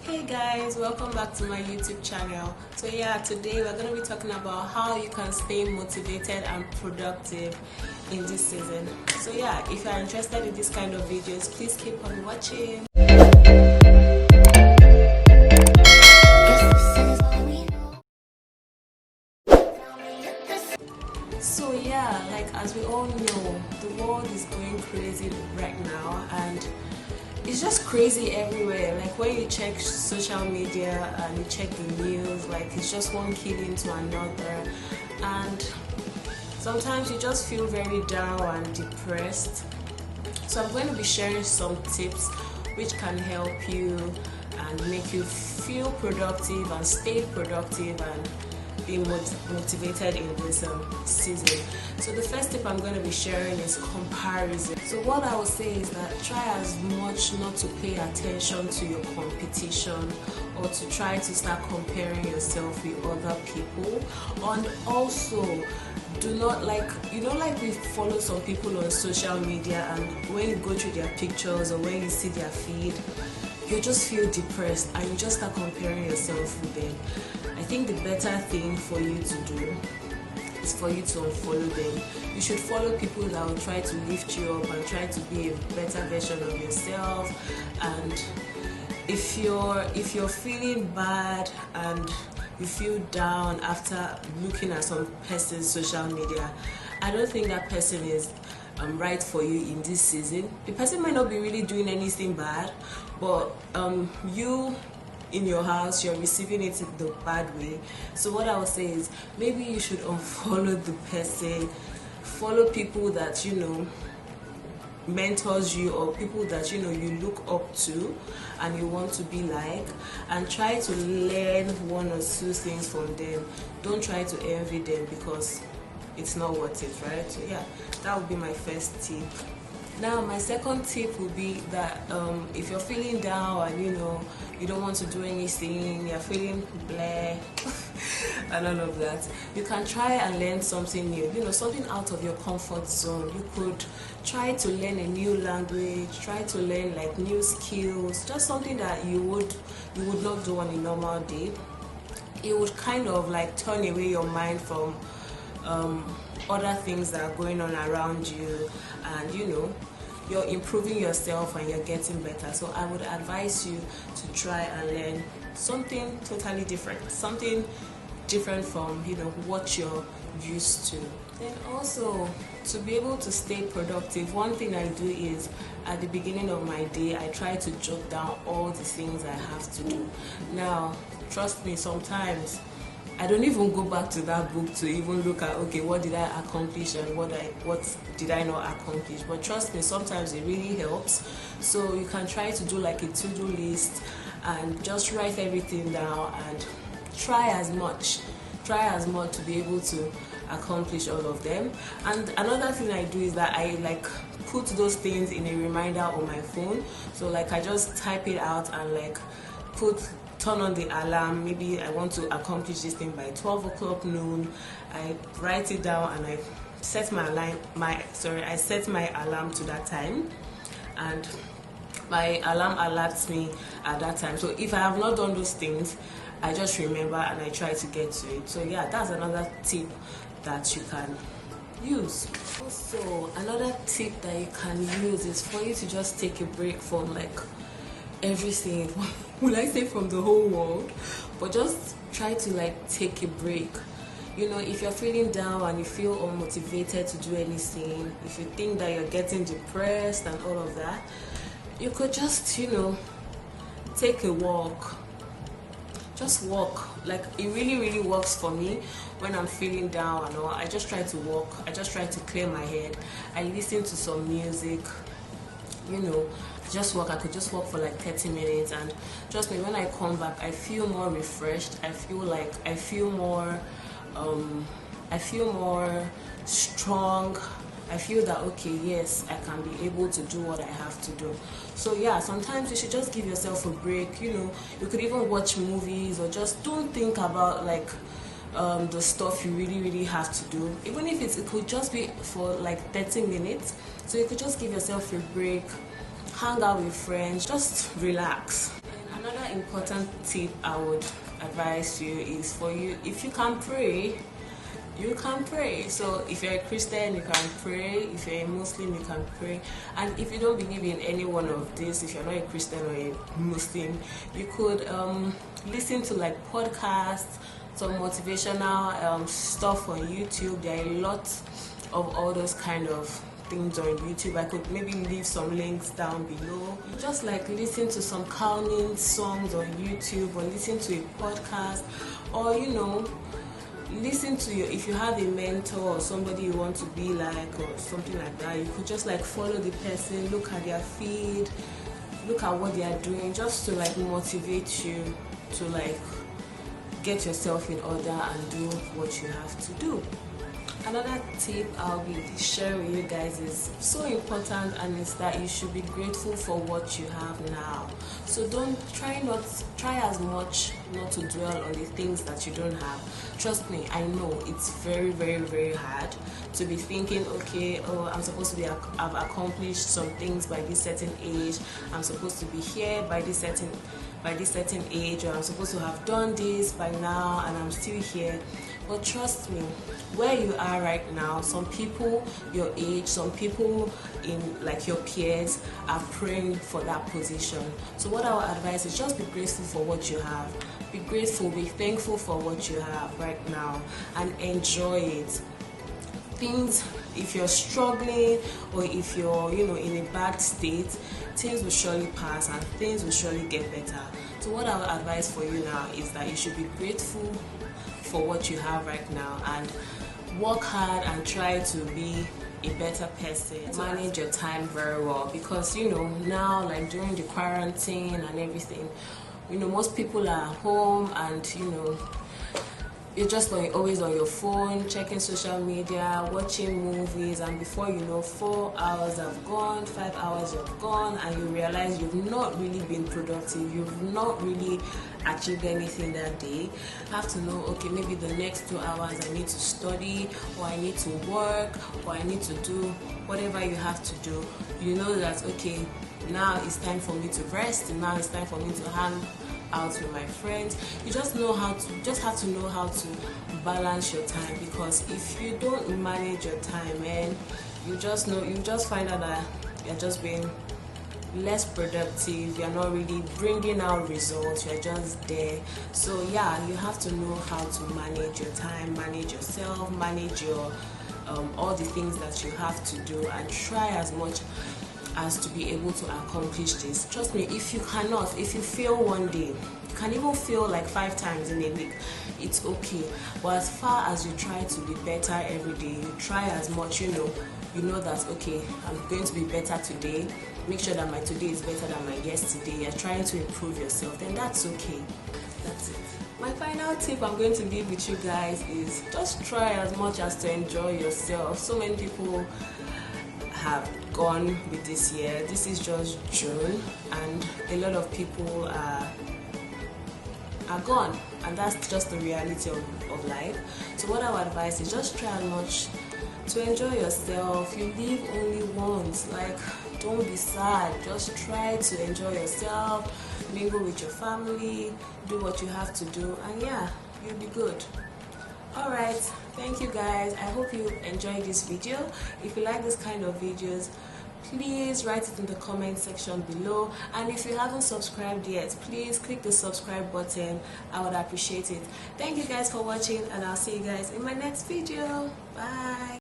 Hey guys, welcome back to my YouTube channel. So yeah, today we're going to be talking about how you can stay motivated and productive in this season. So yeah, if you are interested in this kind of videos, please keep on watching. So yeah, like as we all know, the world is going crazy right now, and it's just crazy everywhere. Like when you check social media and you check the news, like it's just one killing to another, and sometimes you just feel very down and depressed. So I'm going to be sharing some tips which can help you and make you feel productive and stay productive and be motivated in this season. So the first tip I'm going to be sharing is comparison. So what I would say is that try as much not to pay attention to your competition or to try to start comparing yourself with other people. And also do not, like, you know, like we follow some people on social media, and when you go through their pictures or when you see their feed, you just feel depressed and you just start comparing yourself with them. I think the better thing for you to do is for you to unfollow them. You should follow people that will try to lift you up and try to be a better version of yourself. And if you're feeling bad and you feel down after looking at some person's social media, I don't think that person is right for you in this season. The person might not be really doing anything bad, but you in your house, you're receiving it in the bad way. So what I would say is maybe you should unfollow the person, follow people that you know mentors you or people that you know you look up to and you want to be like, and try to learn one or two things from them. Don't try to envy them because it's not worth it, right? So yeah, that would be my first tip. Now my second tip would be that if you're feeling down and you know you don't want to do anything, you're feeling bleh and all of that, you can try and learn something new, you know, something out of your comfort zone. You could try to learn a new language, try to learn like new skills, just something that you would not do on a normal day. It would kind of like turn away your mind from other things that are going on around you, and you know you're improving yourself and you're getting better. So I would advise you to try and learn something totally different, something different from you know what you're used to. Then also, to be able to stay productive, one thing I do is at the beginning of my day I try to jot down all the things I have to do. Now trust me, sometimes I don't even go back to that book to even look at, okay, what did I accomplish and what did I not accomplish. But trust me, sometimes it really helps. So you can try to do like a to-do list and just write everything down and try as much to be able to accomplish all of them. And another thing I do is that I like put those things in a reminder on my phone. So like I just type it out and like turn on the alarm. Maybe I want to accomplish this thing by 12 o'clock noon. I write it down and I set my alarm to that time, and my alarm alerts me at that time. So if I have not done those things, I just remember and I try to get to it. So yeah, that's another tip that you can use. Also, another tip that you can use is for you to just take a break from like everything. Will I say from the whole world? But just try to like take a break. You know, if you're feeling down and you feel unmotivated to do anything, if you think that you're getting depressed and all of that, you could just, you know, take a walk. Just walk. Like it really works for me when I'm feeling down and all. I just try to walk. I just try to clear my head. I listen to some music, you know, just walk. I could just walk for like 30 minutes, and trust me, when I come back I feel more refreshed. I feel more strong. I feel that okay, yes, I can be able to do what I have to do. So yeah, sometimes you should just give yourself a break. You know, you could even watch movies or just don't think about like the stuff you really have to do. Even if it could just be for like 30 minutes. So you could just give yourself a break, hang out with friends, just relax. And another important tip I would advise you is for you, if you can pray, you can pray. So if you're a Christian, you can pray. If you're a Muslim, you can pray. And if you don't believe in any one of this, if you're not a Christian or a Muslim, you could listen to like podcasts, some motivational stuff on YouTube. There are a lot of all those kind of things on YouTube. I could maybe leave some links down below. Just like listen to some calming songs on YouTube, or listen to a podcast, or listen to your, if you have a mentor or somebody you want to be like or something like that, you could just like follow the person, look at their feed, look at what they are doing, just to like motivate you to like get yourself in order and do what you have to do. Another tip I'll be sharing with you guys is so important, and it's that you should be grateful for what you have now. So don't try as much not to dwell on the things that you don't have. Trust me, I know it's very, very, very hard to be thinking, okay, oh, I'm supposed to have accomplished some things by this certain age. I'm supposed to be here by this certain age, or I'm supposed to have done this by now, and I'm still here. But trust me, where you are right now, some people your age, some people in like your peers are praying for that position. So what I would advise is just be grateful for what you have. Be grateful, be thankful for what you have right now, and enjoy it. Things, if you're struggling or if you're in a bad state, things will surely pass and things will surely get better. So what I would advise for you now is that you should be grateful for what you have right now, and work hard and try to be a better person. Manage your time very well, because now, like during the quarantine and everything, most people are home, and you're just always on your phone, checking social media, watching movies, and before you know, 4 hours have gone, 5 hours have gone, and you realize you've not really been productive, you've not really achieved anything that day. You have to know, okay, maybe the next 2 hours I need to study, or I need to work, or I need to do whatever you have to do. You know that, okay, now it's time for me to rest, and now it's time for me to hang out with my friends. You just have to know how to balance your time, because if you don't manage your time, you just find out that you're just being less productive, you're not really bringing out results, you're just there. So yeah, you have to know how to manage your time, manage yourself, manage your all the things that you have to do, and try as much as to be able to accomplish this. Trust me, if you fail one day, you can even fail like 5 times in a week, it's okay. But as far as you try to be better every day, you try as much, you know that, okay, I'm going to be better today, make sure that my today is better than my yesterday, you're trying to improve yourself, then that's okay. That's it. My final tip I'm going to leave with you guys is just try as much as to enjoy yourself. So many people have gone with this year. This is just June, and a lot of people are gone, and that's just the reality of life. So what I would advise is just try as much to enjoy yourself. You live only once. Like, don't be sad, just try to enjoy yourself, mingle with your family, do what you have to do, and yeah, you'll be good. Alright, thank you guys. I hope you enjoyed this video. If you like this kind of videos, please write it in the comment section below, and if you haven't subscribed yet, please click the subscribe button. I would appreciate it. Thank you guys for watching, and I'll see you guys in my next video. Bye.